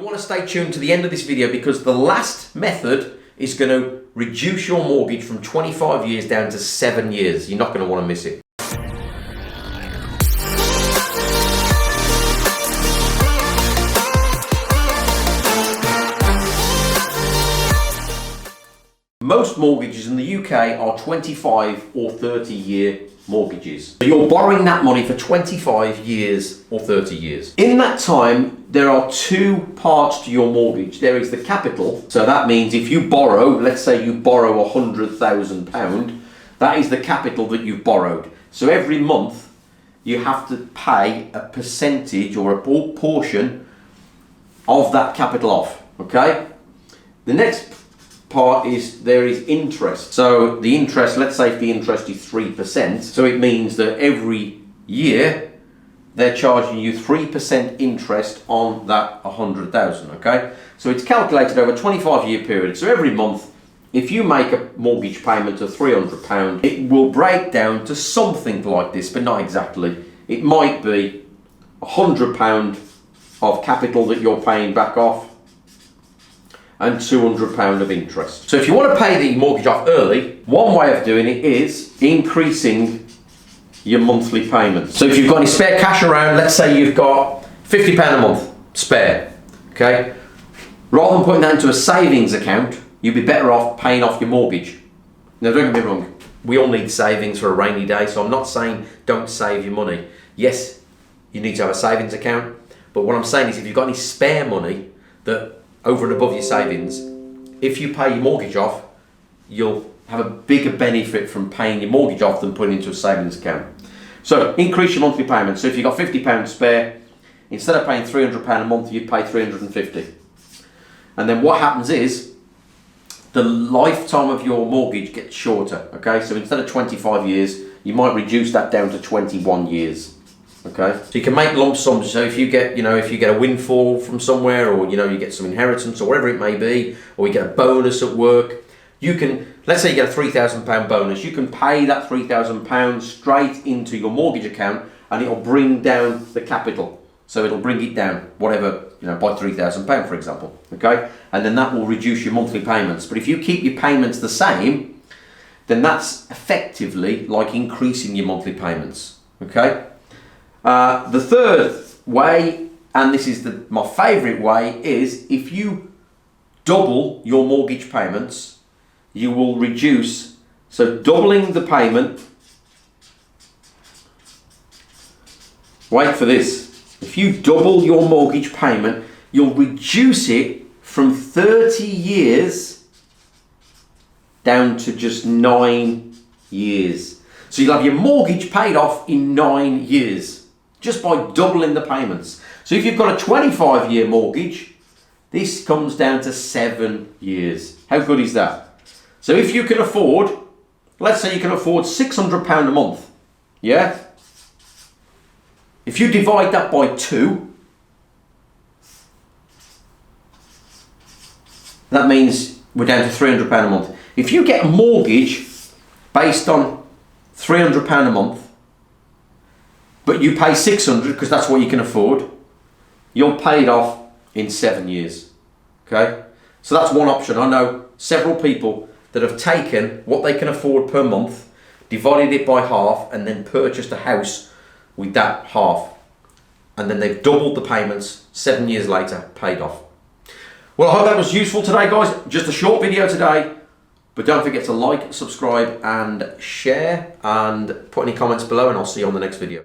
want to stay tuned to the end of this video because the last method is going to reduce your mortgage from 25 years down to 7 years. You're not going to want to miss it. Most mortgages in the UK are 25 or 30 year mortgages. So you're borrowing that money for 25 years or 30 years. In that time, there are two parts to your mortgage. There is the capital. So that means if you borrow, let's say you borrow £100,000, that is the capital that you've borrowed. So every month you have to pay a percentage or a portion of that capital off, okay? The next part is there is interest. So the interest, let's say if the interest is 3%, so it means that every year they're charging you 3% interest on that 100,000, okay? So it's calculated over a 25-year period. So every month, if you make a mortgage payment of £300, it will break down to something like this, but not exactly. It might be £100 of capital that you're paying back off, and £200 of interest. So if you want to pay the mortgage off early, one way of doing it is increasing your monthly payments. So if you've got any spare cash around, let's say you've got £50 a month spare, okay? Rather than putting that into a savings account, you'd be better off paying off your mortgage. Now don't get me wrong, we all need savings for a rainy day, so I'm not saying don't save your money. Yes, you need to have a savings account, but what I'm saying is if you've got any spare money that over and above your savings, if you pay your mortgage off, you'll have a bigger benefit from paying your mortgage off than putting it into a savings account. So increase your monthly payments. So if you've got £50 spare, instead of paying £300 a month, you'd pay £350. And then what happens is the lifetime of your mortgage gets shorter. Okay, so instead of 25 years, you might reduce that down to 21 years. Okay, so you can make lump sums. So if you get, if you get a windfall from somewhere, or you get some inheritance or whatever it may be, or you get a bonus at work, you can, let's say you get a £3,000 bonus, you can pay that £3,000 straight into your mortgage account, and it'll bring down the capital. So it'll bring it down, whatever, by £3,000, for example. Okay, and then that will reduce your monthly payments. But if you keep your payments the same, then that's effectively like increasing your monthly payments. Okay. The third way, and this is my favourite way, is if you double your mortgage payments, you will reduce. So doubling the payment, wait for this, if you double your mortgage payment, you'll reduce it from 30 years down to just 9 years. So you'll have your mortgage paid off in 9 years. Just by doubling the payments. So if you've got a 25-year mortgage, this comes down to 7 years. How good is that? So if you can afford, let's say you can afford £600 a month, yeah? If you divide that by 2, that means we're down to £300 a month. If you get a mortgage based on £300 a month, but you pay £600 because that's what you can afford, you'll pay it off in 7 years. Okay? So that's one option. I know several people that have taken what they can afford per month, divided it by half, and then purchased a house with that half. And then they've doubled the payments, 7 years later, paid off. Well, I hope that was useful today, guys. Just a short video today. But don't forget to like, subscribe, and share, and put any comments below, and I'll see you on the next video.